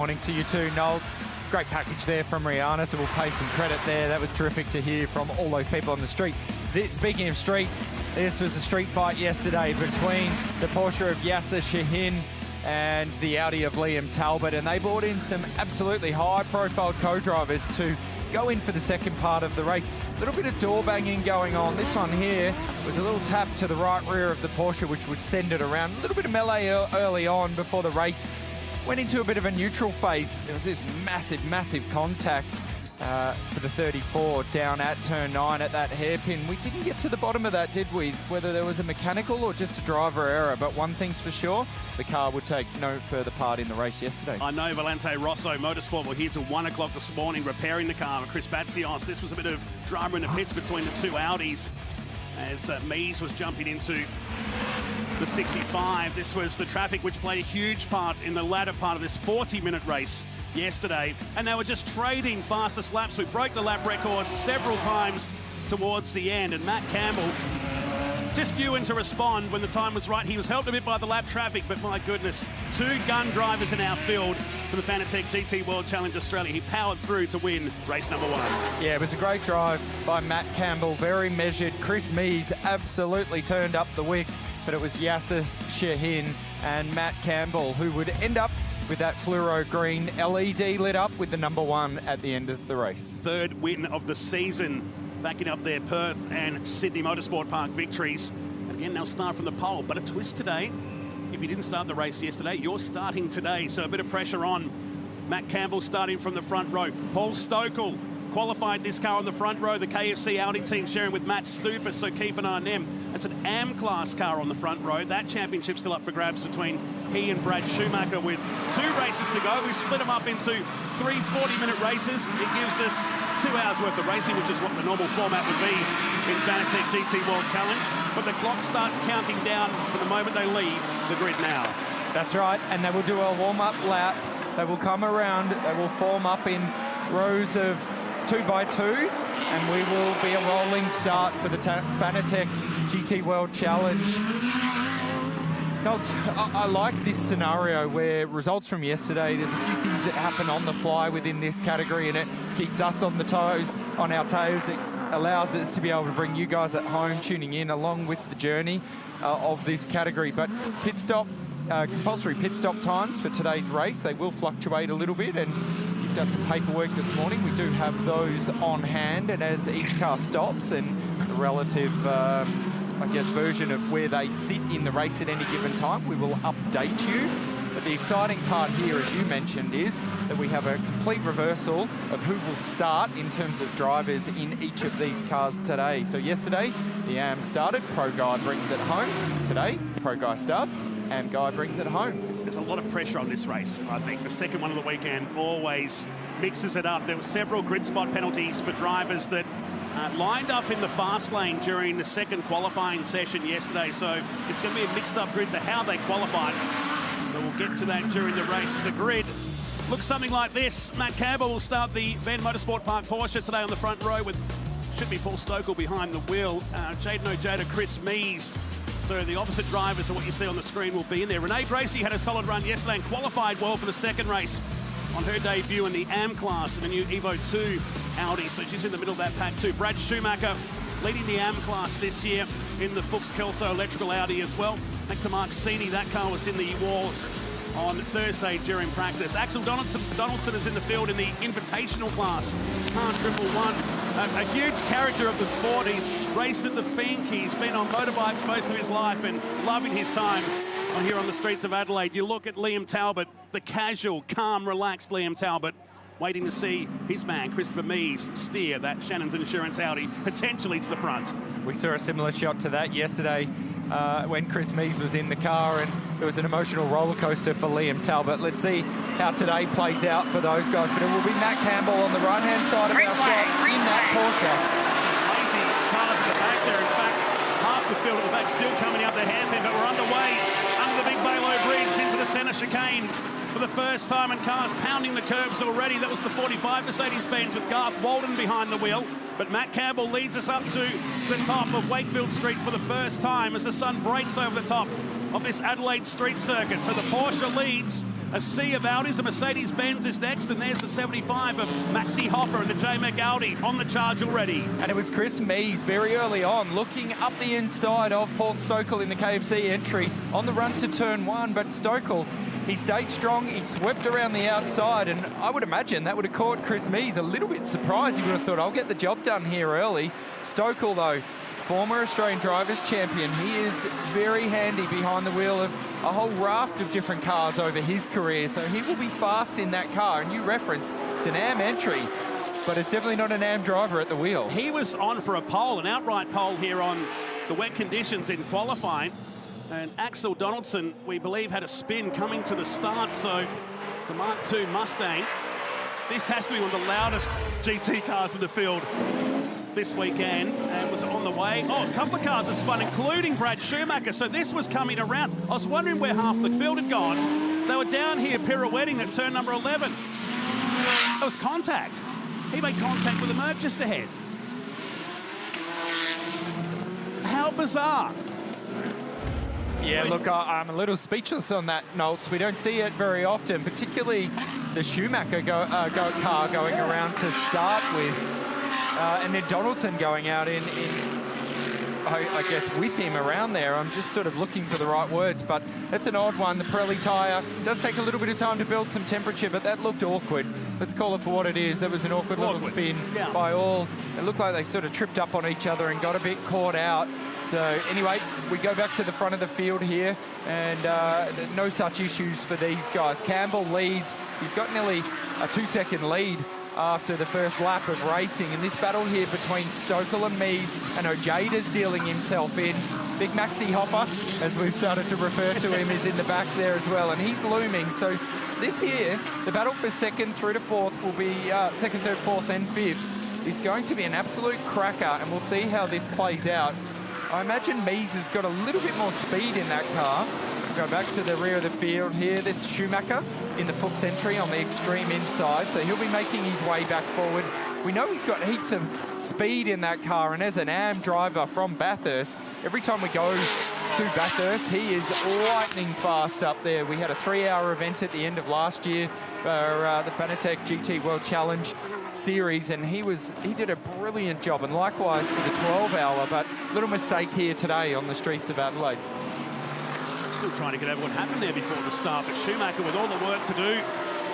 Morning to you too, Nolts. Great package there from Rihanna, so we'll pay some credit there. That was terrific to hear from all those people on the street. Speaking of streets, this was a street fight yesterday between the Porsche of Yasser Shahin and the Audi of Liam Talbot, and they brought in some absolutely high-profile co-drivers to go in for the second part of the race. A little bit of door banging going on. This one here was a little tap to the right rear of the Porsche, which would send it around. A little bit of melee early on before the race went into a bit of a neutral phase. There was this massive contact for the 34 down at turn 9 at that hairpin. We didn't get to the bottom of that, did we? Whether there was a mechanical or just a driver error, but one thing's for sure, the car would take no further part in the race yesterday. I know Valente Rosso Motorsport were here till 1 o'clock this morning repairing the car with Chris Batzios. This was a bit of drama in the pits between the two Audis as Mies was jumping into the 65. This was the traffic which played a huge part in the latter part of this 40-minute race yesterday, and they were just trading fastest laps. We broke the lap record several times towards the end, and Matt Campbell just knew when to respond when the time was right. He was helped a bit by the lap traffic, but my goodness, 2 gun drivers in our field for the Fanatec GT World Challenge Australia. He powered through to win race number 1. Yeah, it was a great drive by Matt Campbell, very measured. Chris Mies absolutely turned up the wick, but it was Yasser Shahin and Matt Campbell who would end up with that fluoro green LED lit up with the number 1 at the end of the race. 3rd win of the season, backing up their Perth and Sydney Motorsport Park victories. And again, they'll start from the pole, but a twist today. If you didn't start the race yesterday, you're starting today, so a bit of pressure on. Matt Campbell starting from the front row. Paul Stokel qualified this car on the front row. The KFC Audi team sharing with Matt Stupas, so keep an eye on them. That's an AM class car on the front row. That championship's still up for grabs between he and Brad Schumacher with 2 races to go. We split them up into 3 40-minute races. It gives us 2 hours worth of racing, which is what the normal format would be in Fanatec GT World Challenge. But the clock starts counting down from the moment they leave the grid now. That's right, and they will do a warm-up lap. They will come around, they will form up in rows of 2 by 2, and we will be a rolling start for the Fanatec GT World Challenge. I like this scenario where results from yesterday, there's a few things that happen on the fly within this category, and it keeps us on our toes. It allows us to be able to bring you guys at home tuning in along with the journey of this category. But pit stop, compulsory pit stop times for today's race, they will fluctuate a little bit, and you've done some paperwork this morning. We do have those on hand, and as each car stops and the relative version of where they sit in the race at any given time, we will update you. But the exciting part here, as you mentioned, is that we have a complete reversal of who will start in terms of drivers in each of these cars today. So yesterday, the AM started, Pro Guy brings it home. Today, Pro Guy starts, AM Guy brings it home. There's a lot of pressure on this race, I think. The second one of the weekend always mixes it up. There were several grid spot penalties for drivers that lined up in the fast lane during the second qualifying session yesterday, so it's going to be a mixed up grid to how they qualified. But we'll get to that during the race. The grid looks something like this. Matt Campbell will start the Venn Motorsport Park Porsche today on the front row with, should be Paul Stokel behind the wheel. Jaden Ojeda, Chris Mies. So the opposite drivers of what you see on the screen will be in there. Renee Gracie had a solid run yesterday and qualified well for the second race on her debut in the AM class in the new Evo 2 Audi, so she's in the middle of that pack too. Brad Schumacher leading the AM class this year in the Fuchs Kelso electrical Audi as well. Back to Mark Sini, that car was in the walls on Thursday during practice. Axel Donaldson is in the field in the invitational class, car 111. A huge character of the sport. He's raced at the Fink, he's been on motorbikes most of his life and loving his time here on the streets of Adelaide. You look at Liam Talbot, the casual, calm, relaxed Liam Talbot, waiting to see his man, Christopher Mies, steer that Shannon's Insurance Audi potentially to the front. We saw a similar shot to that yesterday when Chris Mies was in the car, and it was an emotional roller coaster for Liam Talbot. Let's see how today plays out for those guys, but it will be Matt Campbell on the right-hand side of our shot in that Porsche. Lazy cars at the back there. In fact, half the field at the back still coming out the hairpin, but we're underway under the big Balo Bridge into the centre chicane for the first time, and cars pounding the curbs already. That was the 45 Mercedes-Benz with Garth Walden behind the wheel. But Matt Campbell leads us up to the top of Wakefield Street for the first time as the sun breaks over the top of this Adelaide street circuit. So the Porsche leads A sea of Audis. A Mercedes-Benz is next, and there's the 75 of Maxi Hoffer and the J-Mac Audi on the charge already. And it was Chris Mees very early on, looking up the inside of Paul Stokel in the KFC entry on the run to turn 1, but Stokel, he stayed strong, he swept around the outside, and I would imagine that would have caught Chris Mees a little bit surprised. He would have thought, I'll get the job done here early. Stokel, though, former Australian Drivers' Champion, he is very handy behind the wheel of a whole raft of different cars over his career, so he will be fast in that car. And you referenced, it's an AM entry, but it's definitely not an AM driver at the wheel. He was on for a pole, an outright pole here on the wet conditions in qualifying. And Axel Donaldson, we believe, had a spin coming to the start. So the Mark II Mustang, this has to be one of the loudest GT cars in the field this weekend, and was on the way. Oh, a couple of cars have spun, including Brad Schumacher. So this was coming around. I was wondering where half the field had gone. They were down here pirouetting at turn number 11. It was contact. He made contact with the Merc just ahead. How bizarre. Yeah, look, I'm a little speechless on that, Nolts. We don't see it very often, particularly the Schumacher car going around to start with. And then Donaldson going out I guess, with him around there. I'm just sort of looking for the right words, but it's an odd one. The Pirelli tyre does take a little bit of time to build some temperature, but that looked awkward. Let's call it for what it is. That was an awkward little spin by all. It looked like they sort of tripped up on each other and got a bit caught out. So anyway, we go back to the front of the field here, and no such issues for these guys. Campbell leads. He's got nearly a 2-second lead after the first lap of racing, and this battle here between Stokel and Mees, and Ojada's dealing himself in. Big Maxi Hoffer, as we've started to refer to him, is in the back there as well, and he's looming. So this here, the battle for second through to fourth will be second, third, fourth and fifth is going to be an absolute cracker, and we'll see how this plays out. I imagine Mees has got a little bit more speed in that car. We'll go back to the rear of the field here. This Schumacher in the Fuchs entry on the extreme inside, so he'll be making his way back forward. We know he's got heaps of speed in that car, and as an AM driver from Bathurst, every time we go to Bathurst, he is lightning fast up there. We had a 3-hour event at the end of last year for the Fanatec GT World Challenge Series, and he did a brilliant job, and likewise for the 12-hour, but little mistake here today on the streets of Adelaide. Still trying to get over what happened there before the start, but Schumacher with all the work to do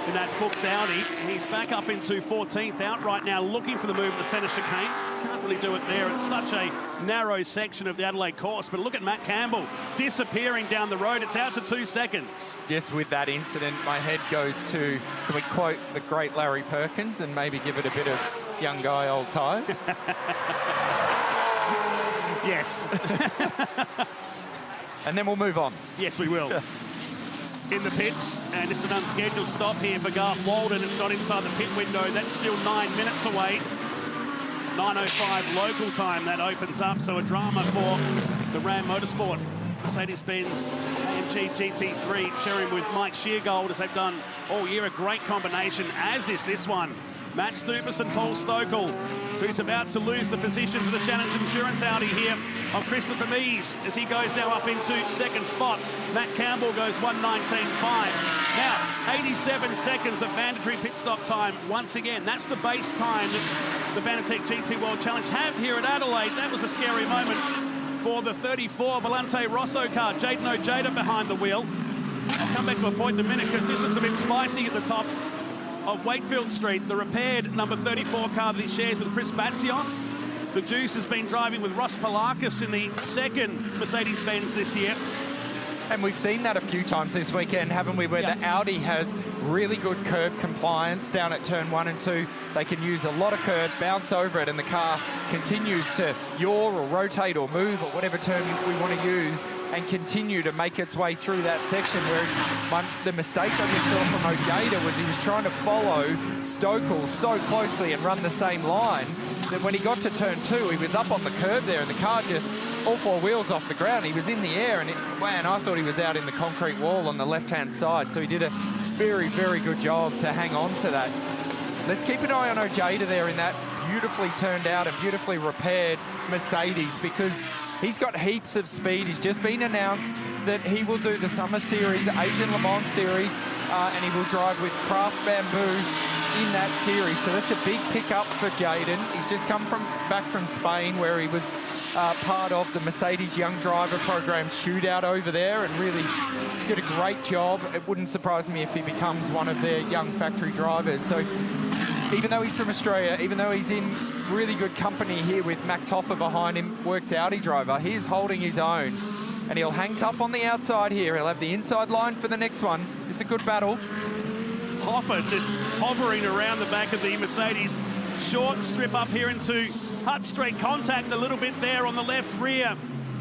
in that Fuchs Audi. He's back up into 14th out right now, looking for the move at the centre chicane. Can't really do it there. It's such a narrow section of the Adelaide course, but look at Matt Campbell disappearing down the road. It's out to 2 seconds. Yes, with that incident, my head goes to, can we quote the great Larry Perkins and maybe give it a bit of young guy, old tyres? Yes. And then we'll move on. Yes, we will. In the pits, and it's an unscheduled stop here for Garth Walden. It's not inside the pit window. That's still 9 minutes away. 9:05 local time that opens up, so a drama for the Ram Motorsport Mercedes-Benz AMG GT3, sharing with Mike Sheargold, as they've done all year. A great combination, as is this one. Matt Stupas and Paul Stokel, who's about to lose the position to the Shannon's Insurance Audi here on Christopher Mees, as he goes now up into second spot. Matt Campbell goes 1:19.5. Now, 87 seconds of mandatory pit stop time. Once again, that's the base time that the Fanatec GT World Challenge have here at Adelaide. That was a scary moment for the 34 Volante Rosso car. Jaden Ojeda behind the wheel. I'll come back to a point in a minute, because this looks a bit spicy at the top of Wakefield Street, the repaired number 34 car that he shares with Chris Batsios. The Juice has been driving with Ross Palakis in the second Mercedes-Benz this year. And we've seen that a few times this weekend, haven't we, where the Audi has really good curb compliance down at turn 1 and 2. They can use a lot of curb, bounce over it, and the car continues to yaw or rotate or move, or whatever term we want to use, and continue to make its way through that section. Whereas the mistake I just saw from Ojeda was he was trying to follow Stokel so closely and run the same line that when he got to turn 2, he was up on the curb there, and the car just, all 4 wheels off the ground. He was in the air, and man, I thought he was out in the concrete wall on the left-hand side. So he did a very, very good job to hang on to that. Let's keep an eye on Ojeda there in that beautifully turned out and beautifully repaired Mercedes, because he's got heaps of speed. He's just been announced that he will do the Summer Series, Asian Le Mans Series, and he will drive with Craft Bamboo in that series. So that's a big pickup for Jayden. He's just come back from Spain, where he was part of the Mercedes Young Driver Program shootout over there, and really did a great job. It wouldn't surprise me if he becomes one of their young factory drivers. So even though he's from Australia, even though he's in really good company here with Max Hoffa behind him, works Audi driver, he is holding his own. And he'll hang tough on the outside here. He'll have the inside line for the next one. It's a good battle. Hoffa just hovering around the back of the Mercedes. Short strip up here into Hutt Street. Contact a little bit there on the left rear.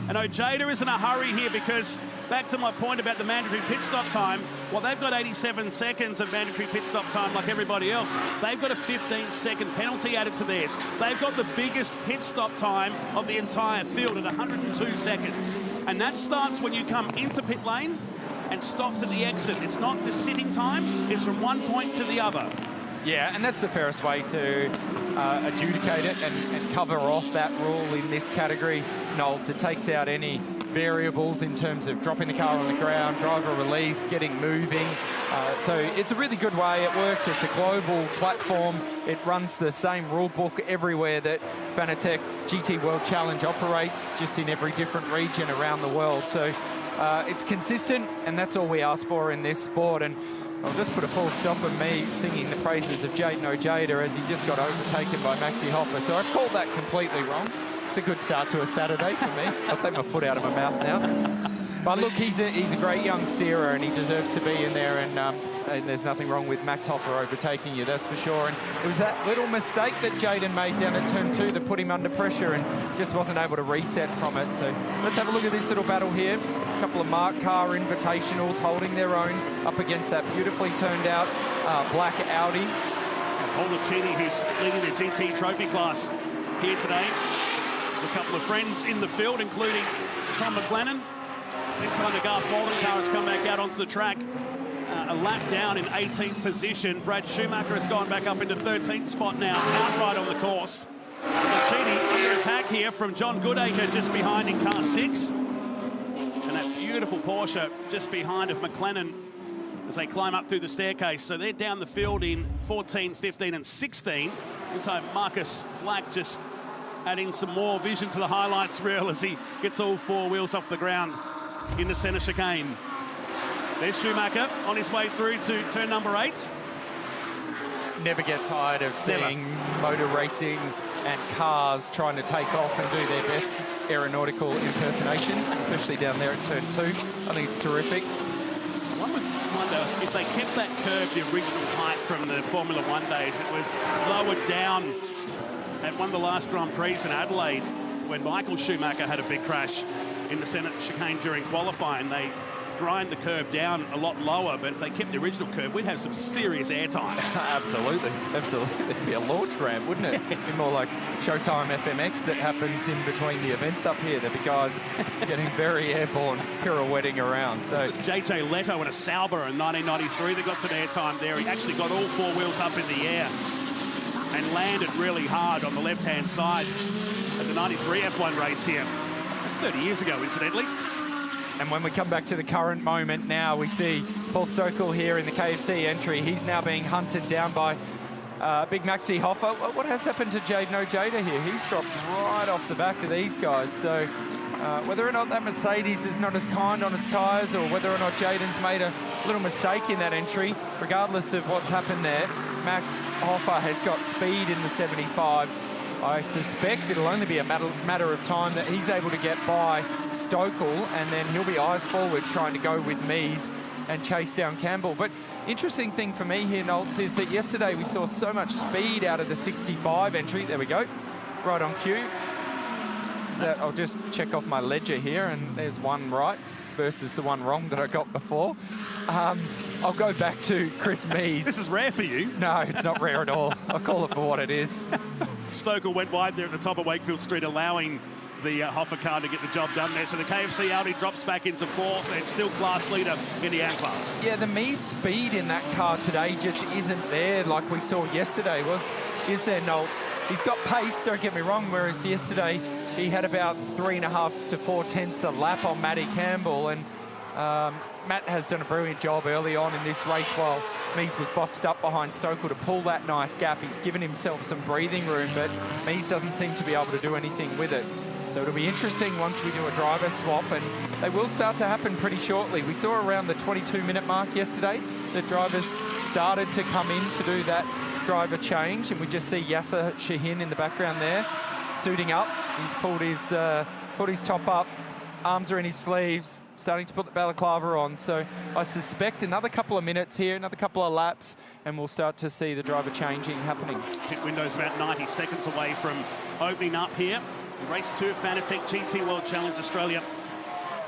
And Ojeda is in a hurry here because, back to my point about the mandatory pit stop time, well, they've got 87 seconds of mandatory pit stop time like everybody else. They've got a 15-second penalty added to theirs. They've got the biggest pit stop time of the entire field at 102 seconds. And that starts when you come into pit lane and stops at the exit. It's not the sitting time, it's from one point to the other. Yeah, and that's the fairest way to adjudicate it and cover off that rule in this category, Knowles. It takes out any variables in terms of dropping the car on the ground, driver release, getting moving. So it's a really good way. It works. It's a global platform. It runs the same rule book everywhere that Fanatec GT World Challenge operates, just in every different region around the world. So it's consistent, and that's all we ask for in this sport. And I'll just put a full stop on me singing the praises of Jayden Ojeda as he just got overtaken by Maxi Hoffa. So I've called that completely wrong. It's a good start to a Saturday for me. I'll take my foot out of my mouth now. But look, he's a great young steerer, and he deserves to be in there. And there's nothing wrong with Max Hoffa overtaking you, that's for sure. And it was that little mistake that Jayden made down at turn 2 that put him under pressure and just wasn't able to reset from it. So let's have a look at this little battle here. A couple of Mark Car Invitationals holding their own up against that beautifully turned out black Audi. And Paul Lucchini, who's leading the GT trophy class here today. A couple of friends in the field, including Tom McLennan. Meantime, the Garth Walden car has come back out onto the track. A lap down in 18th position. Brad Schumacher has gone back up into 13th spot now, outright on the course. Lucchini under attack here from John Goodacre just behind in car 6. And that beautiful Porsche just behind of McLennan as they climb up through the staircase. So they're down the field in 14, 15 and 16. Meantime, Marcus Flack just adding some more vision to the highlights reel as he gets all 4 wheels off the ground in the centre chicane. There's Schumacher on his way through to turn number 8. Never get tired of seeing motor racing and cars trying to take off and do their best aeronautical impersonations, especially down there at turn 2. I think it's terrific. One would wonder if they kept that curve, the original height from the Formula 1 days. It was lowered down at one of the last Grand Prix in Adelaide when Michael Schumacher had a big crash in the centre chicane during qualifying. They grind the curve down a lot lower, but if they kept the original curve, we'd have some serious airtime. Absolutely, absolutely. It'd be a launch ramp, wouldn't it? Yes. It'd be more like Showtime FMX that happens in between the events up here. There'd be guys getting very airborne, pirouetting around. So it's JJ Leto in a Sauber in 1993 that got some airtime there. He actually got all 4 wheels up in the air and landed really hard on the left-hand side at the 93 F1 race here. That's 30 years ago, incidentally. And when we come back to the current moment now, we see Paul Stokel here in the KFC entry. He's now being hunted down by Big Maxi Hoffa. What has happened to Jayden Ojeda here? He's dropped right off the back of these guys. So whether or not that Mercedes is not as kind on its tyres, or whether or not Jayden's made a little mistake in that entry, regardless of what's happened there, Max Hoffa has got speed in the 75. I suspect it'll only be a matter of time that he's able to get by Stokel, and then he'll be eyes forward trying to go with Mies and chase down Campbell. But interesting thing for me here, Knowles, is that yesterday we saw so much speed out of the 65 entry. There we go, right on cue. So I'll just check off my ledger here, and there's one right versus the one wrong that I got before. I'll go back to Chris Mies. This is rare for you. No, it's not rare at all. I'll call it for what it is. Stokel went wide there at the top of Wakefield Street, allowing the Hoffa car to get the job done there. So the KFC Audi drops back into 4th and still class leader in the AM class. Yeah, the Mies speed in that car today just isn't there like we saw yesterday. Is there, Knowles? He's got pace, don't get me wrong, whereas yesterday he had about 3.5 to 4 tenths a lap on Matty Campbell, and Matt has done a brilliant job early on in this race while Mies was boxed up behind Stokel to pull that nice gap. He's given himself some breathing room, but Mies doesn't seem to be able to do anything with it. So it'll be interesting once we do a driver swap, and they will start to happen pretty shortly. We saw around the 22-minute mark yesterday that drivers started to come in to do that driver change, and we just see Yasser Shahin in the background there, suiting up. He's pulled his top up, arms are in his sleeves, starting to put the balaclava on. So I suspect another couple of minutes here, another couple of laps, and we'll start to see the driver changing happening. Pit window's about 90 seconds away from opening up here. Race 2 of Fanatec GT World Challenge Australia.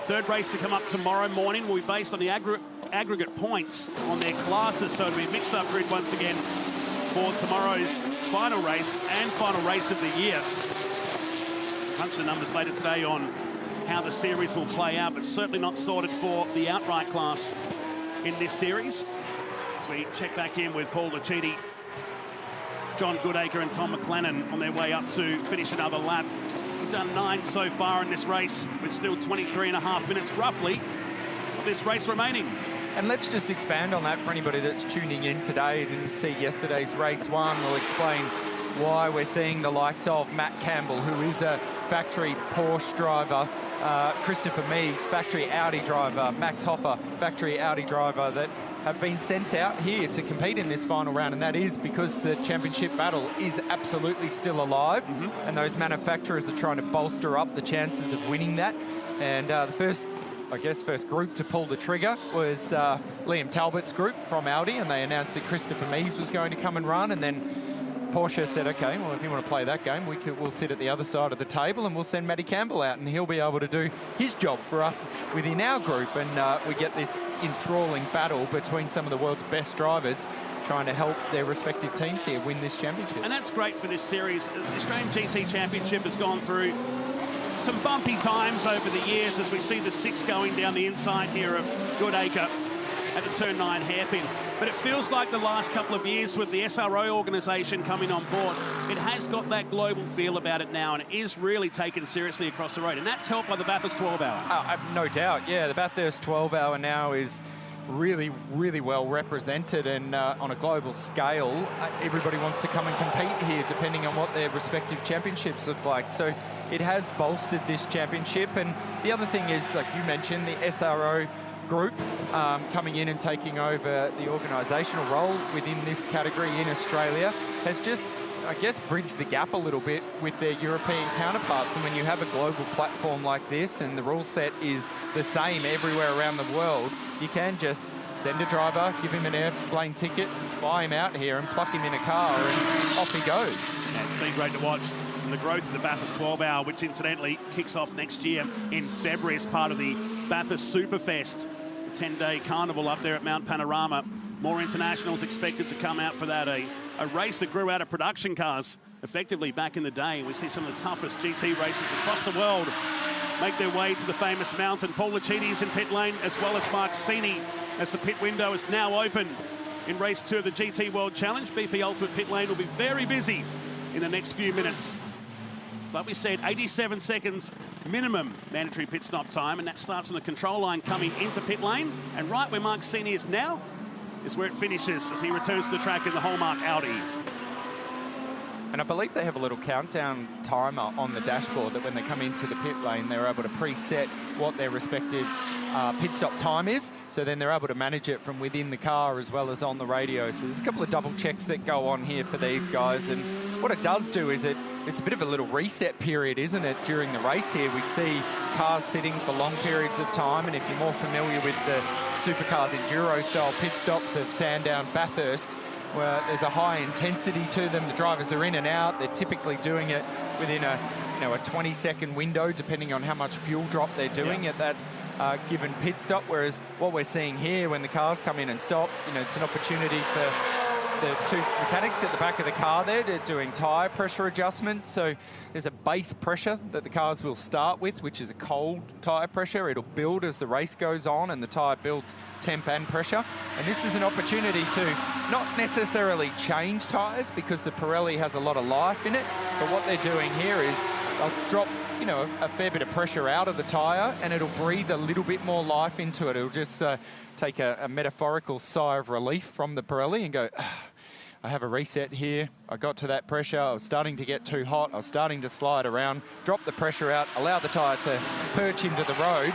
Third race to come up tomorrow morning will be based on the aggregate points on their classes, so it'll be a mixed up grid once again for tomorrow's final race and final race of the year. Punch the numbers later today on how the series will play out, but certainly not sorted for the outright class in this series. As we check back in with Paul Lucchini, John Goodacre and Tom McLennan on their way up to finish another lap. We've done 9 so far in this race, with still 23.5 minutes roughly of this race remaining. And let's just expand on that for anybody that's tuning in today and didn't see yesterday's race 1. We'll explain why we're seeing the likes of Matt Campbell, who is a factory Porsche driver, Christopher Mies, factory Audi driver, Max Hoffer, factory Audi driver, that have been sent out here to compete in this final round, and that is because the championship battle is absolutely still alive, and those manufacturers are trying to bolster up the chances of winning that. And the first group to pull the trigger was Liam Talbot's group from Audi, and they announced that Christopher Mies was going to come and run, and then Porsche said, okay, well, if you want to play that game, we'll sit at the other side of the table and we'll send Matty Campbell out, and he'll be able to do his job for us within our group. And we get this enthralling battle between some of the world's best drivers trying to help their respective teams here win this championship. And that's great for this series. The Australian GT Championship has gone through some bumpy times over the years, as we see the 6 going down the inside here of Goodacre at the turn 9 hairpin. But it feels like the last couple of years with the SRO organisation coming on board, it has got that global feel about it now, and it is really taken seriously across the road. And that's helped by the Bathurst 12-hour. No doubt, yeah. The Bathurst 12-hour now is really, really well represented, and on a global scale, everybody wants to come and compete here depending on what their respective championships look like. So it has bolstered this championship. And the other thing is, like you mentioned, the SRO group coming in and taking over the organisational role within this category in Australia has just, I guess, bridged the gap a little bit with their European counterparts. And when you have a global platform like this and the rule set is the same everywhere around the world, you can just send a driver, give him an airplane ticket, fly him out here and pluck him in a car, and off he goes. Yeah, it's been great to watch. And the growth of the Bathurst 12-hour, which incidentally kicks off next year in February as part of the Bathurst Superfest, a 10-day carnival up there at Mount Panorama. More internationals expected to come out for that. A race that grew out of production cars effectively back in the day. We see some of the toughest GT races across the world make their way to the famous mountain. Paul Lucchini is in pit lane, as well as Mark Sini, as the pit window is now open in race 2 of the GT World Challenge. BP Ultimate Pit Lane will be very busy in the next few minutes. Like we said, 87 seconds minimum mandatory pit stop time, and that starts on the control line coming into pit lane. And right where Mark Sini is now is where it finishes as he returns to the track in the Hallmark Audi. And I believe they have a little countdown timer on the dashboard that when they come into the pit lane, they're able to preset what their respective pit stop time is. So then they're able to manage it from within the car as well as on the radio. So there's a couple of double checks that go on here for these guys. And what it does do is it's a bit of a little reset period, isn't it, during the race here? We see cars sitting for long periods of time, and if you're more familiar with the supercars enduro-style pit stops of Sandown, Bathurst, where there's a high intensity to them, the drivers are in and out, they're typically doing it within a 20-second window, depending on how much fuel drop they're doing at that given pit stop. Whereas what we're seeing here, when the cars come in and stop, it's an opportunity for the 2 mechanics at the back of the car there. They're doing tyre pressure adjustments. So there's a base pressure that the cars will start with, which is a cold tyre pressure. It'll build as the race goes on and the tyre builds temp and pressure. And this is an opportunity to not necessarily change tyres because the Pirelli has a lot of life in it. But what they're doing here is they'll drop you know, a fair bit of pressure out of the tyre, and it'll breathe a little bit more life into it. It'll just take a metaphorical sigh of relief from the Pirelli and go, I have a reset here. I got to that pressure. I was starting to get too hot. I was starting to slide around, drop the pressure out, allow the tyre to perch into the road,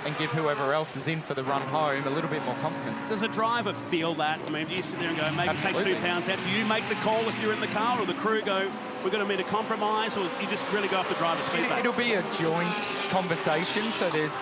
and give whoever else is in for the run home a little bit more confidence. Does a driver feel that? I mean, do you sit there and go, maybe Absolutely. take 2 pounds out? Do you make the call if you're in the car, or the crew go, we're going to meet a compromise, or you just really go off the driver's feedback? It'll be a joint conversation, so there's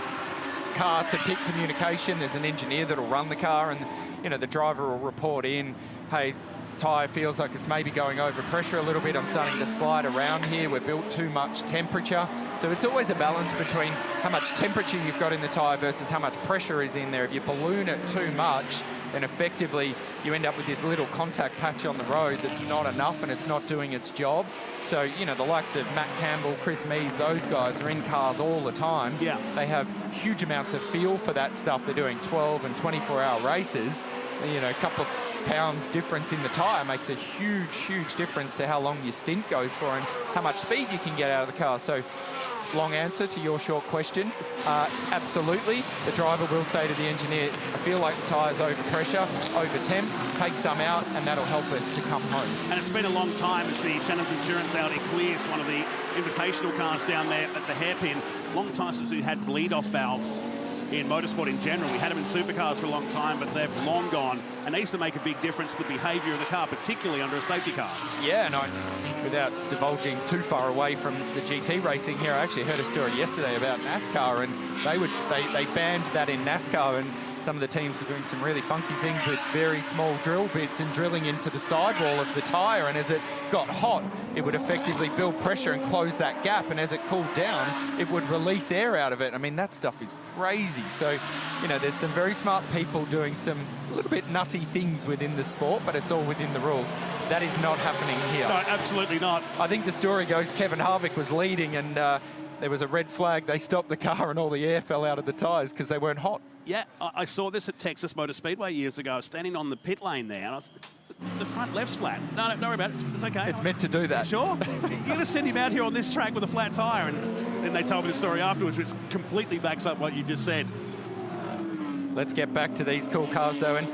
car to pit communication. There's an engineer that'll run the car, and you know, the driver will report in, hey, tyre feels like it's maybe going over pressure a little bit. I'm starting to slide around here. We're built too much temperature. So it's always a balance between how much temperature you've got in the tyre versus how much pressure is in there. If you balloon it too much, then effectively you end up with this little contact patch on the road that's not enough and it's not doing its job. So, you know, the likes of Matt Campbell, Chris Mees, those guys are in cars all the time. Yeah. They have huge amounts of feel for that stuff. They're doing 12 and 24-hour races. You know, a couple of pounds difference in the tyre makes a huge difference to how long your stint goes for and how much speed you can get out of the car. So, long answer to your short question, absolutely. The driver will say to the engineer, I feel like the tyre's over pressure, over temp, take some out, and that'll help us to come home. And it's been a long time as the Shannon's Insurance Audi clears one of the invitational cars down there at the hairpin. Long time since we had bleed-off valves in motorsport in general. We had them in supercars for a long time, but they've long gone, and they used to make a big difference to the behaviour of the car, particularly under a safety car. Yeah, and without divulging too far away from the GT racing here, I actually heard a story yesterday about NASCAR, and they banned that in NASCAR, and some of the teams are doing some really funky things with very small drill bits and drilling into the sidewall of the tyre, and as it got hot, it would effectively build pressure and close that gap, and as it cooled down, it would release air out of it. I mean, that stuff is crazy. So, you know, there's some very smart people doing some a little bit nutty things within the sport, but it's all within the rules. That is not happening here. No, absolutely not. I think the story goes Kevin Harvick was leading, and there was a red flag. They stopped the car and all the air fell out of the tyres because they weren't hot. Yeah, I saw this at Texas Motor Speedway years ago. I was standing on the pit lane there, and the front left's flat. No, don't worry about it. It's okay. It's meant to do that. Sure? You're going to send him out here on this track with a flat tyre, and then they told me the story afterwards, which completely backs up what you just said. Let's get back to these cool cars, though, and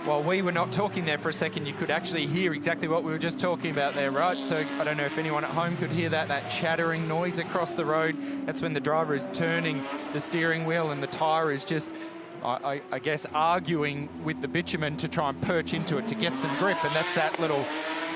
while we were not talking there for a second, you could actually hear exactly what we were just talking about there, right? So I don't know if anyone at home could hear that chattering noise across the road. That's when the driver is turning the steering wheel and the tyre is just, I guess, arguing with the bitumen to try and perch into it to get some grip. And that's that little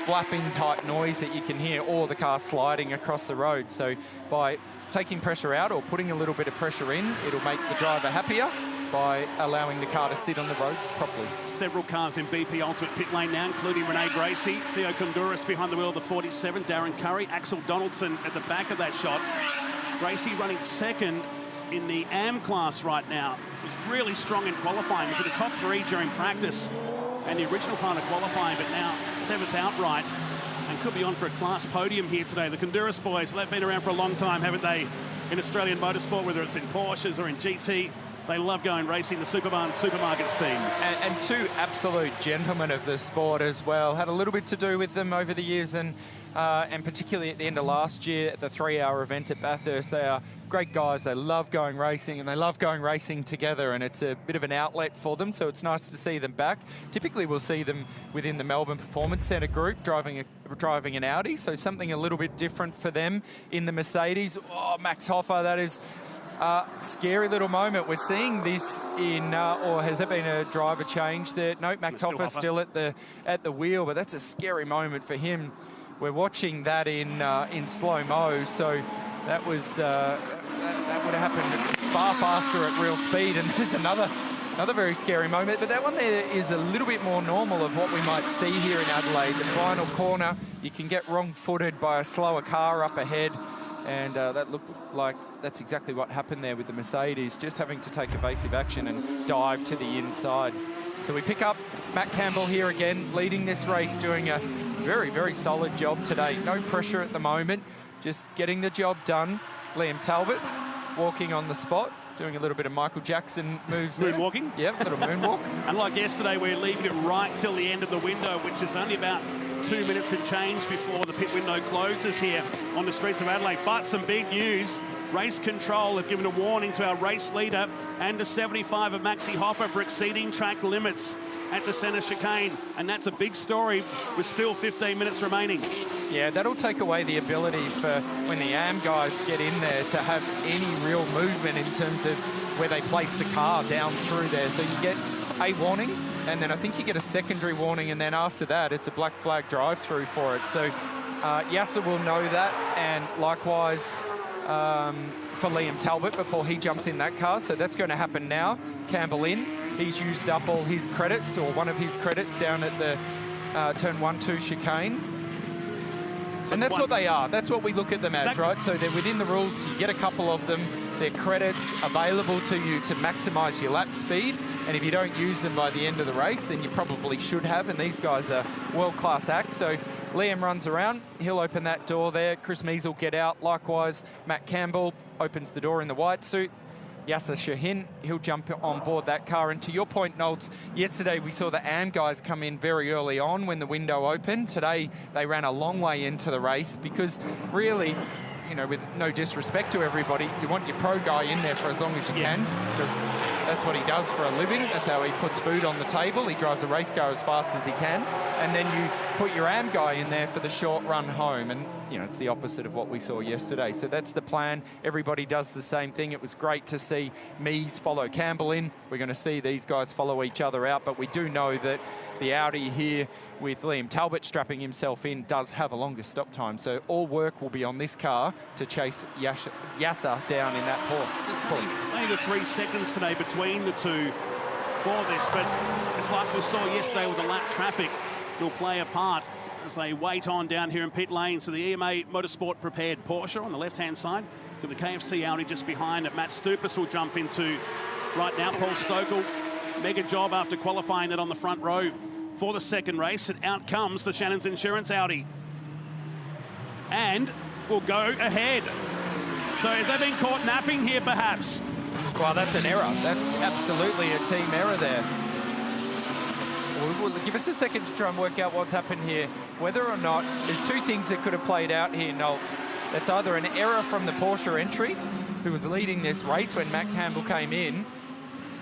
flapping type noise that you can hear, or the car sliding across the road. So by taking pressure out or putting a little bit of pressure in, it'll make the driver happier by allowing the car to sit on the road properly. Several cars in BP Ultimate pit lane now, including Rene Gracie, Theo Konduras behind the wheel of the 47, Darren Curry, Axel Donaldson at the back of that shot. Gracie running second in the AM class right now. Was really strong in qualifying. Was in the top 3 during practice and the original part of qualifying, but now 7th outright and could be on for a class podium here today. The Konduras boys, they've been around for a long time, haven't they, in Australian motorsport, whether it's in Porsches or in GT. They love going racing, the Superbarn Supermarkets team. And 2 absolute gentlemen of the sport as well. Had a little bit to do with them over the years, and particularly at the end of last year at the 3-hour event at Bathurst. They are great guys. They love going racing, and they love going racing together, and it's a bit of an outlet for them, so it's nice to see them back. Typically we'll see them within the Melbourne Performance Centre group driving an Audi, so something a little bit different for them in the Mercedes. Oh, Max Hoffa, that is scary little moment. We're seeing this in, or has there been a driver change there? No, Max Hoffa's still at the wheel, but that's a scary moment for him. We're watching that in slow-mo, so that was that would have happened far faster at real speed, and there's another very scary moment. But that one there is a little bit more normal of what we might see here in Adelaide. The final corner, you can get wrong-footed by a slower car up ahead, and that looks like that's exactly what happened there with the Mercedes, just having to take evasive action and dive to the inside. So we pick up Matt Campbell here again, leading this race, doing a very, very solid job today. No pressure at the moment, just getting the job done. Liam Talbot walking on the spot. doing a little bit of Michael Jackson moves there. Moonwalking? Yep, a little moonwalk. Unlike yesterday, we're leaving it right till the end of the window, which is only about 2 minutes and change before the pit window closes here on the streets of Adelaide. But some big news. Race Control have given a warning to our race leader and to 75 of Maxi Hoffa for exceeding track limits at the centre chicane. And that's a big story with still 15 minutes remaining. Yeah, that'll take away the ability for when the AM guys get in there to have any real movement in terms of where they place the car down through there. So you get a warning, and then I think you get a secondary warning, and then after that, it's a black flag drive-through for it. So Yasser will know that, and likewise for Liam Talbot before he jumps in that car. So that's going to happen now. Campbell in. He's used up all his credits, or one of his credits, down at the turn 1-2 chicane. And that's what they are. That's what we look at them as, right? So they're within the rules. You get a couple of them. They're credits available to you to maximise your lap speed. And if you don't use them by the end of the race, then you probably should have. And these guys are world-class acts. So Liam runs around. He'll open that door there. Chris Mees will get out. Likewise, Matt Campbell opens the door in the white suit. Yasser Shahin, he'll jump on board that car. And to your point, Nolts, yesterday we saw the AM guys come in very early on when the window opened. Today, they ran a long way into the race because really, you know, with no disrespect to everybody, you want your pro guy in there for as long as you can, because that's what he does for a living. That's how he puts food on the table. He drives a race car as fast as he can. And then you put your AM guy in there for the short run home. And, you know, it's the opposite of what we saw yesterday. So that's the plan. Everybody does the same thing. It was great to see Mees follow Campbell in. We're going to see these guys follow each other out. But we do know that the Audi here with Liam Talbot strapping himself in does have a longer stop time. So all work will be on this car to chase Yasser down in that push. Only the 3 seconds today between the two for this, but it's like we saw yesterday with the lap traffic will play a part as they wait on down here in pit lane. So the EMA Motorsport prepared Porsche on the left-hand side, with the KFC Audi just behind it. Matt Stupas will jump into right now. Paul Stokel, mega job after qualifying it on the front row for the second race, and out comes the Shannon's Insurance Audi. And will go ahead. So has that been caught napping here, perhaps? Well, that's an error. That's absolutely a team error there. Well, give us a second to try and work out what's happened here. Whether or not, there's two things that could have played out here, Nolts. That's either an error from the Porsche entry, who was leading this race when Matt Campbell came in,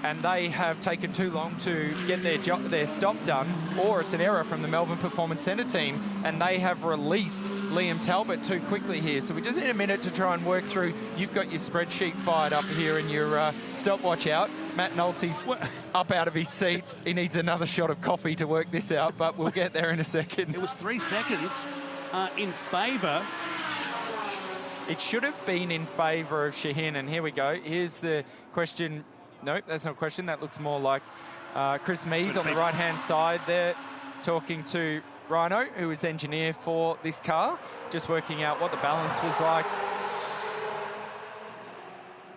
and they have taken too long to get their stop done, or it's an error from the Melbourne Performance Centre team, and they have released Liam Talbot too quickly here. So we just need a minute to try and work through. You've got your spreadsheet fired up here and your stopwatch out. Matt Nolte's up out of his seat. He needs another shot of coffee to work this out, but we'll get there in a second. It was 3 seconds in favour. It should have been in favour of Shahin, and here we go. Here's the question. Nope, that's not a question. That looks more like Chris Mees on the right-hand side there, talking to Rhino, who is engineer for this car, just working out what the balance was like.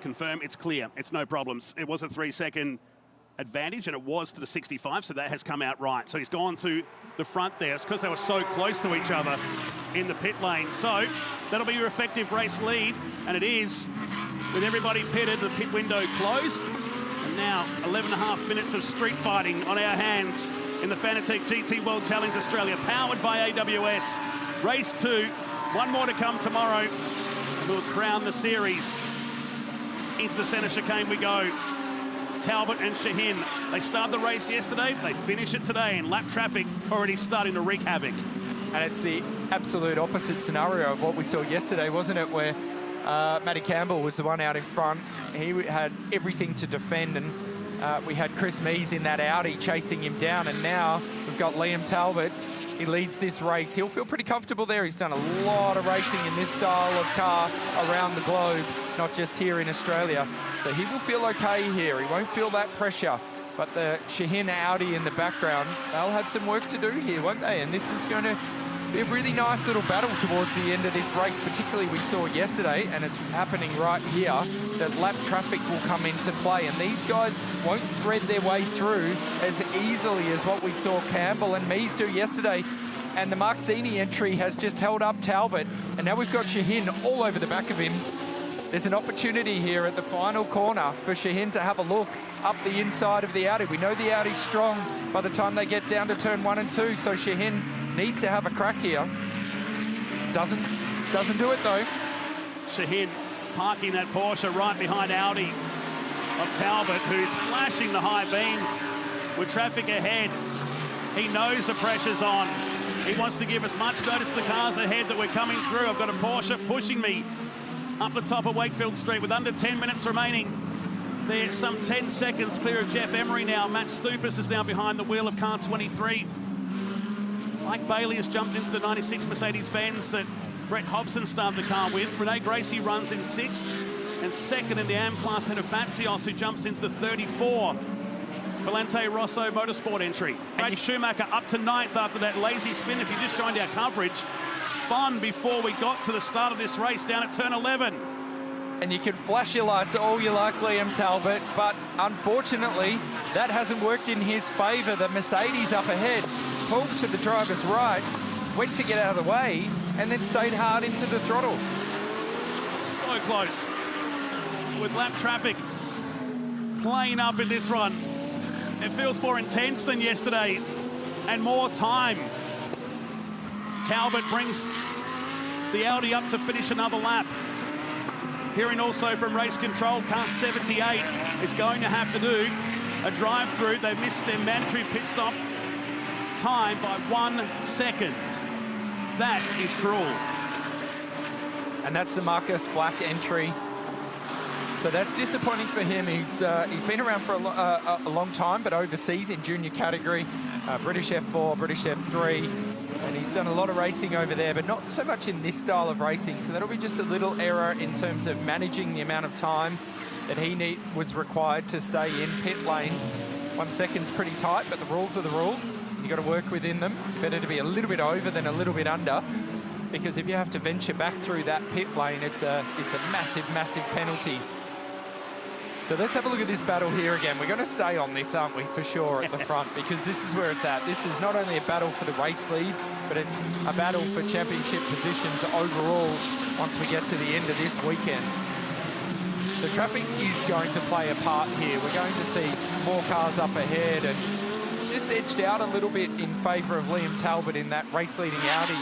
Confirm, it's clear. It's no problems. It was a 3-second advantage, and it was to the 65, so that has come out right. So he's gone to the front there. It's because they were so close to each other in the pit lane. So that'll be your effective race lead, and it is, with everybody pitted, the pit window closed. And now 11.5 minutes of street fighting on our hands in the Fanatec GT World Challenge Australia, powered by AWS. Race 2, one more to come tomorrow, and we'll crown the series. Into the centre chicane we go. Talbot and Shahin, they started the race yesterday, they finish it today, and lap traffic already starting to wreak havoc. And it's the absolute opposite scenario of what we saw yesterday, wasn't it, where Matty Campbell was the one out in front. He had everything to defend, and we had Chris Mees in that Audi chasing him down, and now we've got Liam Talbot. He leads this race. He'll feel pretty comfortable there. He's done a lot of racing in this style of car around the globe, not just here in Australia. So he will feel okay here. He won't feel that pressure. But the Shahin Audi in the background, they'll have some work to do here, won't they? And this is going to be a really nice little battle towards the end of this race, particularly we saw yesterday, and it's happening right here, that lap traffic will come into play, and these guys won't thread their way through as easily as what we saw Campbell and Mees do yesterday. And the Mark Zini entry has just held up Talbot, and now we've got Shahin all over the back of him. there's an opportunity here at the final corner for Shaheen to have a look up the inside of the Audi. We know the Audi's strong by the time they get down to turn 1 and 2, so Shaheen needs to have a crack here. Doesn't do it though. Shaheen parking that Porsche right behind Audi of Talbot, who's flashing the high beams with traffic ahead. He knows the pressure's on. He wants to give as much notice to the cars ahead that we're coming through. I've got a Porsche pushing me up the top of Wakefield Street with under 10 minutes remaining. They're some 10 seconds clear of Jeff Emery now. Matt Stupas is now behind the wheel of car 23. Mike Bailey has jumped into the 96 Mercedes-Benz that Brett Hobson started the car with. Renee Gracie runs in 6th and 2nd in the AM class ahead of Batsios, who jumps into the 34. Valente Rosso Motorsport entry. Brad Schumacher up to 9th after that lazy spin. If you just joined our coverage, spun before we got to the start of this race down at turn 11. And you can flash your lights all you like, Liam Talbot, but unfortunately that hasn't worked in his favour. The Mercedes up ahead pulled to the driver's right, went to get out of the way, and then stayed hard into the throttle. So close. With lap traffic playing up in this run. It feels more intense than yesterday and more time. Talbot brings the Audi up to finish another lap. Hearing also from race control, car 78 is going to have to do a drive-through. They missed their mandatory pit stop time by 1 second. That is cruel. And that's the Marcus Black entry. So that's disappointing for him. He's been around for a long time, but overseas in junior category, British F4, British F3, and he's done a lot of racing over there, but not so much in this style of racing. So that'll be just a little error in terms of managing the amount of time that he was required to stay in pit lane. 1 second's pretty tight, but the rules are the rules. You've got to work within them. Better to be a little bit over than a little bit under, because if you have to venture back through that pit lane, it's a massive, massive penalty. So let's have a look at this battle here again. We're going to stay on this, aren't we, for sure, at the front, because this is where it's at. This is not only a battle for the race lead, but it's a battle for championship positions overall once we get to the end of this weekend. So traffic is going to play a part here. We're going to see more cars up ahead, and it's just edged out a little bit in favour of Liam Talbot in that race-leading Audi.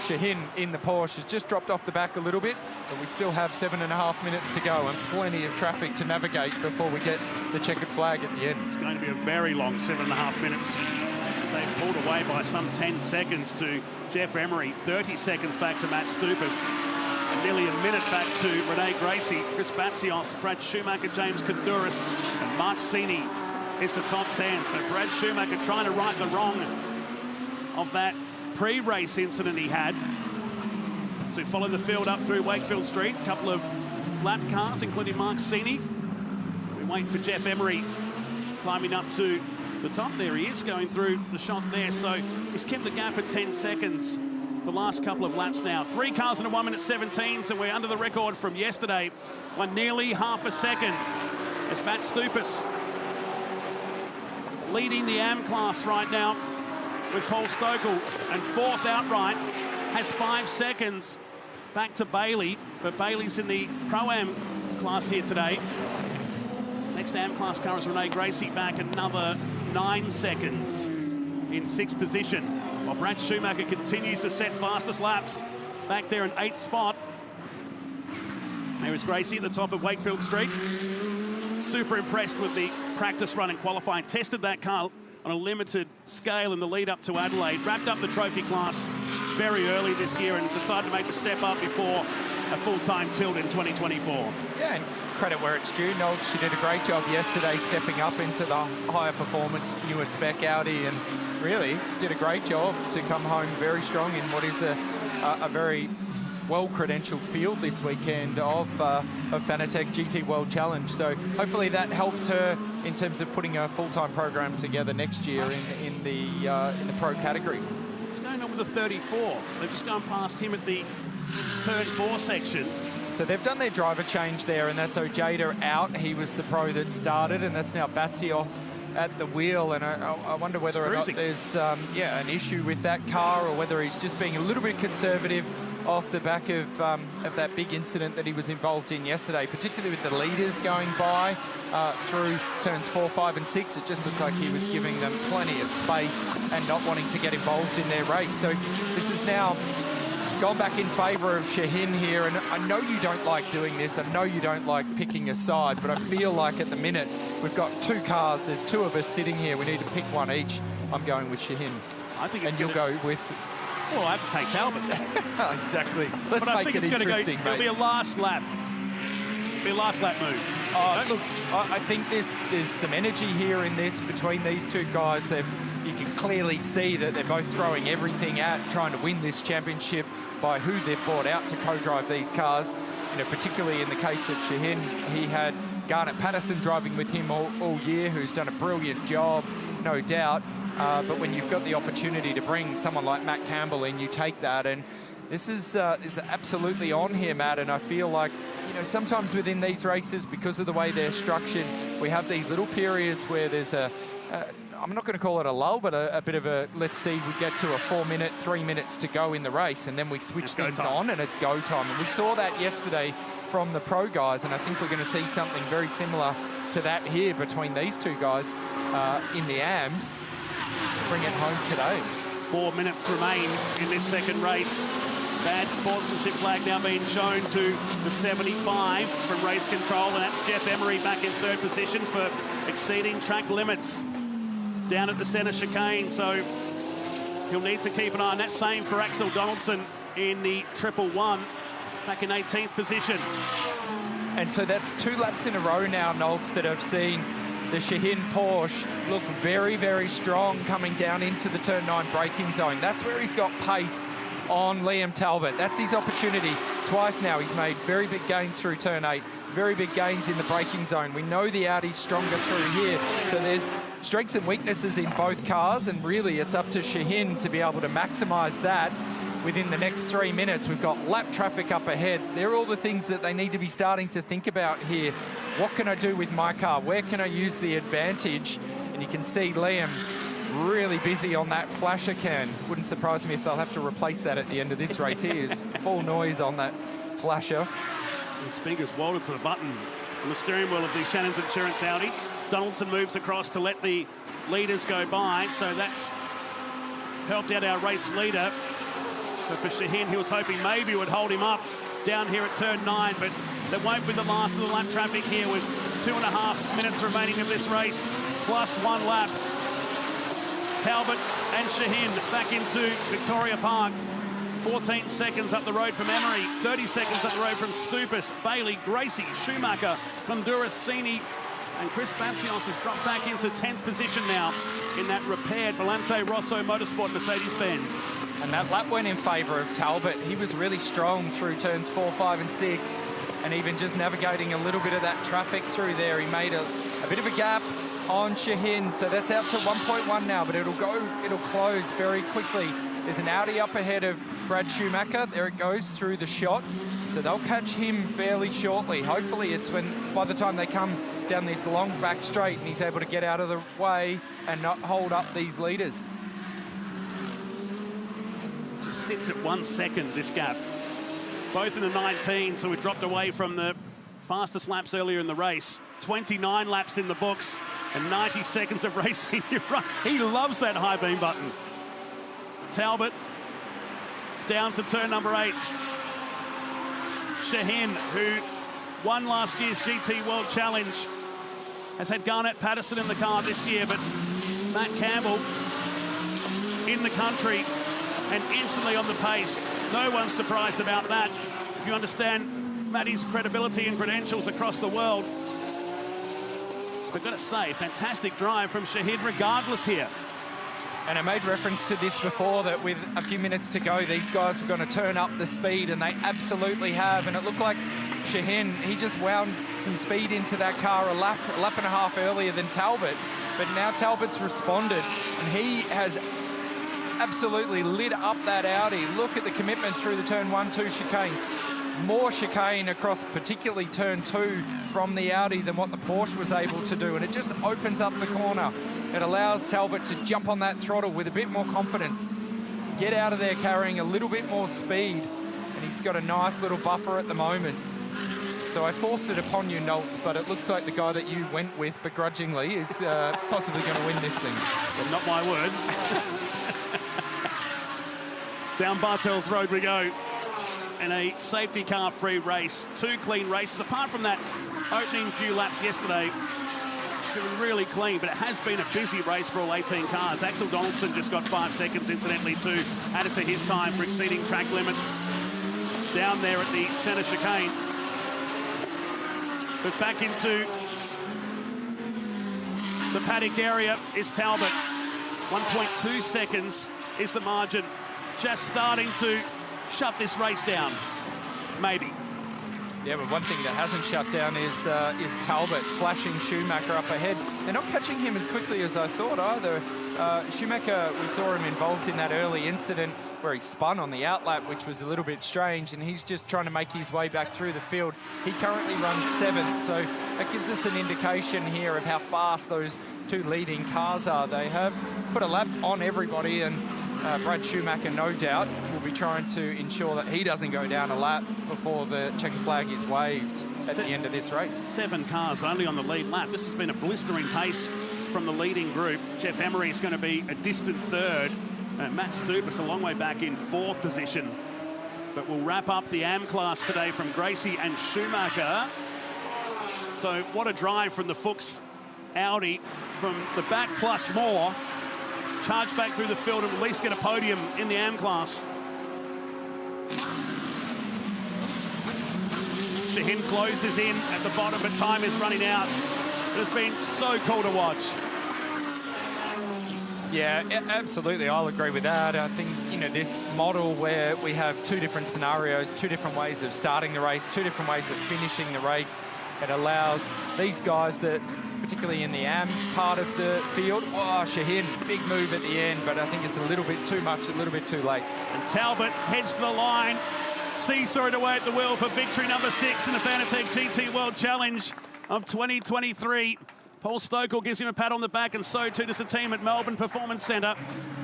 Shaheen in the Porsche has just dropped off the back a little bit, but we still have 7.5 minutes to go and plenty of traffic to navigate before we get the checkered flag at the end. It's going to be a very long 7.5 minutes as they've pulled away by some 10 seconds to Jeff Emery, 30 seconds back to Matt Stupas, and nearly a minute back to Renee Gracie, Chris Batsios, Brad Schumacher, James Konduras, and Mark Sini is the top 10. So Brad Schumacher trying to right the wrong of that pre-race incident he had. So we follow the field up through Wakefield Street. A couple of lap cars, including Mark Sini. We wait for Jeff Emery climbing up to the top. There he is, going through the shot there. So he's kept the gap at 10 seconds the last couple of laps now. 3 cars in a 1 minute 17, so we're under the record from yesterday. One nearly half a second as Matt Stupas leading the AM class right now with Paul Stokel, and 4th outright, has 5 seconds back to Bailey, but Bailey's in the Pro-Am class here today. Next AM class car is Renee Gracie, back another 9 seconds in 6th position, while Brad Schumacher continues to set fastest laps back there in 8th spot. There is Gracie at the top of Wakefield Street. Super impressed with the practice run and qualifying. Tested that car on a limited scale in the lead up to Adelaide. Wrapped up the trophy class very early this year and decided to make the step up before a full-time tilt in 2024. Yeah, and credit where it's due. Noel, she did a great job yesterday stepping up into the higher performance, newer spec Audi, and really did a great job to come home very strong in what is a very well-credentialed field this weekend of Fanatec GT World Challenge. So hopefully that helps her in terms of putting a full-time program together next year in the pro category. What's going on with the 34? They've just gone past him at the turn 4 section. So they've done their driver change there, and that's Ojeda out. He was the pro that started, and that's now Batsios at the wheel, and I wonder whether or not there's an issue with that car, or whether he's just being a little bit conservative off the back of that big incident that he was involved in yesterday, particularly with the leaders going by through turns 4, 5 and 6. It just looked like he was giving them plenty of space and not wanting to get involved in their race. So this is now gone back in favour of Shaheen here, and I know you don't like doing this, I know you don't like picking a side, but I feel like at the minute we've got 2 cars, there's 2 of us sitting here, we need to pick one each. I'm going with Shaheen. I think it's, and you'll go with... Well, I have to take Talbot. Exactly. Let's make it interesting, mate. It'll be a last lap. It'll be a last lap move. Look, I think there's some energy here in this between these 2 guys. You can clearly see that they're both throwing everything at trying to win this championship by who they've brought out to co-drive these cars. You know, particularly in the case of Shaheen, he had Garnet Patterson driving with him all year, who's done a brilliant job, no doubt. But when you've got the opportunity to bring someone like Matt Campbell in, you take that. And this is absolutely on here, Matt. And I feel like, you know, sometimes within these races, because of the way they're structured, we have these little periods where there's I'm not going to call it a lull, but a bit of a, let's see, we get to a 4 minute, 3 minutes to go in the race, and then we switch things on and it's go time. And we saw that yesterday from the pro guys, and I think we're going to see something very similar to that here between these 2 guys in the AMS. Bring it home today. 4 minutes remain in this second race. Bad sportsmanship flag now being shown to the 75 from race control, and that's Jeff Emery back in 3rd position for exceeding track limits down at the centre chicane. So he'll need to keep an eye on that. Same for Axel Donaldson in the 111, back in 18th position. And so that's 2 laps in a row now, Nolts, that I've seen the Shaheen Porsche look very, very strong coming down into the turn 9 braking zone. That's where he's got pace on Liam Talbot. That's his opportunity. Twice now he's made very big gains through turn 8, very big gains in the braking zone. We know the Audi's stronger through here, so there's strengths and weaknesses in both cars, and really it's up to Shaheen to be able to maximise that within the next 3 minutes. We've got lap traffic up ahead. They're all the things that they need to be starting to think about here. What can I do with my car? Where can I use the advantage? And you can see Liam really busy on that flasher can. Wouldn't surprise me if they'll have to replace that at the end of this race. He is full noise on that flasher. His fingers welded to the button on the steering wheel of the Shannon's Insurance Audi. Donaldson moves across to let the leaders go by, so that's helped out our race leader. But for Shaheen, he was hoping maybe it would hold him up down here at turn 9, but that won't be the last of the lap traffic here with 2.5 minutes remaining of this race, plus 1 lap. Talbot and Shaheen back into Victoria Park. 14 seconds up the road from Emery, 30 seconds up the road from Stupas, Bailey, Gracie, Schumacher, Honduras, Sini, and Chris Bancios has dropped back into 10th position now in that repaired Volante Rosso Motorsport Mercedes-Benz. And that lap went in favour of Talbot. He was really strong through turns 4, 5 and 6, and even just navigating a little bit of that traffic through there. He made a bit of a gap on Shaheen, so that's out to 1.1 now, but it'll close very quickly. There's an Audi up ahead of Brad Schumacher. There it goes through the shot. So they'll catch him fairly shortly. Hopefully it's by the time they come down this long back straight and he's able to get out of the way and not hold up these leaders. Just sits at 1 second, this gap. Both in the 19, so we dropped away from the fastest laps earlier in the race. 29 laps in the books and 90 seconds of racing. You're right. He loves that high beam button. Talbot down to turn number 8. Shaheen, who won last year's GT World Challenge, has had Garnet Patterson in the car this year, but Matt Campbell in the country and instantly on the pace. No one's surprised about that. If you understand Matty's credibility and credentials across the world, we've got to say, fantastic drive from Shaheen regardless here. And I made reference to this before, that with a few minutes to go, these guys were going to turn up the speed, and they absolutely have. And it looked like Shaheen, he just wound some speed into that car a lap and a half earlier than Talbot. But now Talbot's responded, and he has absolutely lit up that Audi. Look at the commitment through the turn 1, 2 chicane. more chicane across particularly turn 2 from the Audi than what the Porsche was able to do, and it just opens up the corner. It allows Talbot to jump on that throttle with a bit more confidence, get out of there carrying a little bit more speed, and he's got a nice little buffer at the moment. So I forced it upon you, Nolts, but it looks like the guy that you went with begrudgingly is possibly going to win this thing. Well, not my words. Down Bartels Road we go in a safety car free race. 2 clean races. Apart from that opening few laps yesterday, which were really clean, but it has been a busy race for all 18 cars. Axel Donaldson just got 5 seconds, incidentally, to add it to his time for exceeding track limits down there at the centre chicane. But back into the paddock area is Talbot. 1.2 seconds is the margin. Just starting to shut this race down, maybe. Yeah, but one thing that hasn't shut down is Talbot flashing Schumacher up ahead. They're not catching him as quickly as I thought either. Schumacher, we saw him involved in that early incident where he spun on the outlap, which was a little bit strange, and he's just trying to make his way back through the field. He currently runs 7th, so that gives us an indication here of how fast those 2 leading cars are. They have put a lap on everybody, and Brad Schumacher, no doubt, will be trying to ensure that he doesn't go down a lap before the checker flag is waved at the end of this race. 7 cars only on the lead lap. This has been a blistering pace from the leading group. Jeff Emery is going to be a distant 3rd. Matt Stupas a long way back in 4th position. But we'll wrap up the AM class today from Gracie and Schumacher. So what a drive from the Fuchs Audi from the back plus more. Charge back through the field and at least get a podium in the AM class. Shaheen closes in at the bottom, but time is running out. It has been so cool to watch. Yeah, absolutely. I'll agree with that. I think, you know, this model where we have 2 different scenarios, 2 different ways of starting the race, 2 different ways of finishing the race, it allows these guys that, particularly in the AM part of the field, Shaheen, big move at the end, but I think it's a little bit too much, a little bit too late. And Talbot heads to the line, seesawed away at the wheel for victory number 6 in the Fanatec GT World Challenge of 2023. Paul Stokel gives him a pat on the back, and so too does the team at Melbourne Performance Centre.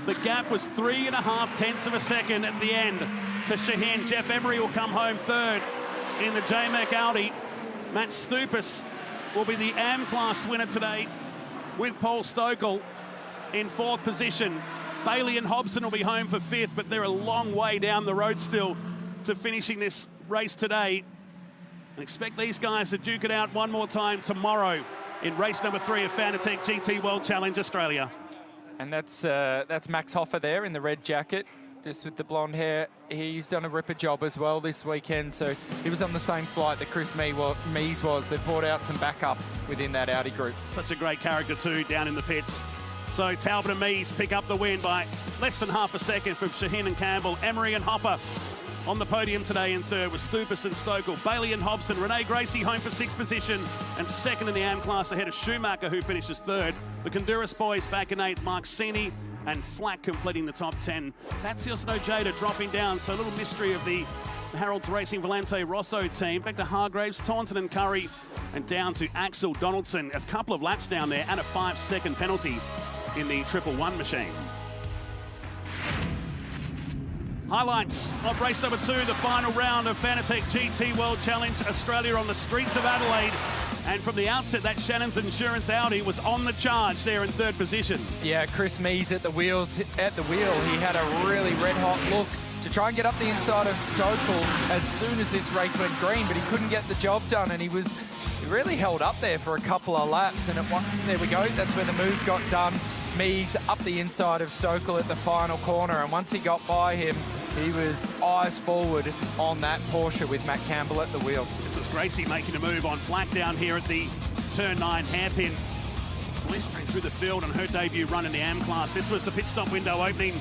The gap was 3.5 tenths of a second at the end to Shaheen. Jeff Emery will come home 3rd in the JMac Audi. Matt Stupas will be the AM class winner today with Paul Stokel in 4th position. Bailey and Hobson will be home for 5th, but they're a long way down the road still to finishing this race today. And expect these guys to duke it out one more time tomorrow in race number 3 of Fanatec GT World Challenge Australia. And that's Max Hoffer there in the red jacket, just with the blonde hair. He's done a ripper job as well this weekend, so he was on the same flight that Chris Mees was. They brought out some backup within that Audi group. Such a great character too down in the pits. So Talbot and Mees pick up the win by less than half a second from Shaheen and Campbell. Emery and Hoffer on the podium today in 3rd with Stupas and Stokel. Bailey and Hobson. Renee Gracie home for 6th position and 2nd in the AM class ahead of Schumacher, who finishes 3rd. The Honduras boys back in 8th. Mark Sini and Flack completing the top 10. Patsios Nojeda dropping down, so a little mystery of the Harold's Racing Volante Rosso team. Back to Hargraves, Taunton and Curry, and down to Axel Donaldson. A couple of laps down there and a 5-second penalty in the 111 machine. Highlights of race number 2, the final round of Fanatec GT World Challenge Australia on the streets of Adelaide. And from the outset, that Shannon's Insurance Audi was on the charge there in 3rd position. Yeah, Chris Mees at the wheel. He had a really red-hot look to try and get up the inside of Stokel as soon as this race went green, but he couldn't get the job done, and he really held up there for a couple of laps. And there we go. That's where the move got done. Mees up the inside of Stokel at the final corner, and once he got by him, he was eyes forward on that Porsche with Matt Campbell at the wheel. This was Gracie making a move on Flack down here at the turn 9 hairpin. Blistering through the field on her debut run in the AM class. This was the pit stop window opening.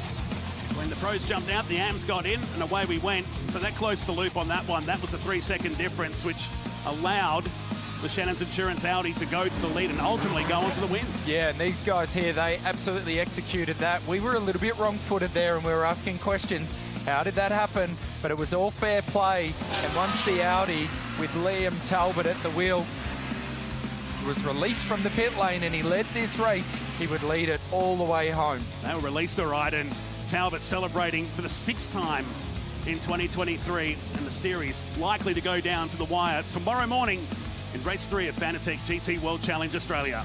When the pros jumped out, the AMs got in, and away we went. So that closed the loop on that one. That was a 3-second difference, which allowed the Shannon's Insurance Audi to go to the lead and ultimately go on to the win. Yeah, and these guys here, they absolutely executed that. We were a little bit wrong-footed there and we were asking questions. How did that happen? But it was all fair play. And once the Audi with Liam Talbot at the wheel was released from the pit lane and he led this race, he would lead it all the way home. They were released all right, and Talbot celebrating for the 6th time in 2023, and the series likely to go down to the wire tomorrow morning in race 3 of Fanatec GT World Challenge Australia.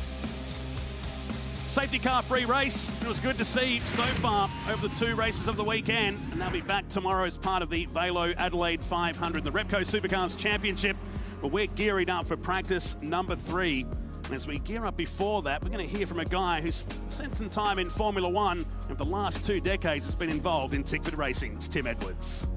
Safety car free race. It was good to see so far over the 2 races of the weekend, and they'll be back tomorrow as part of the Velo Adelaide 500, the Repco Supercars Championship. But we're gearing up for practice number 3. And as we gear up before that, we're going to hear from a guy who's spent some time in Formula One and for the last 2 decades has been involved in Tickford racing. It's Tim Edwards.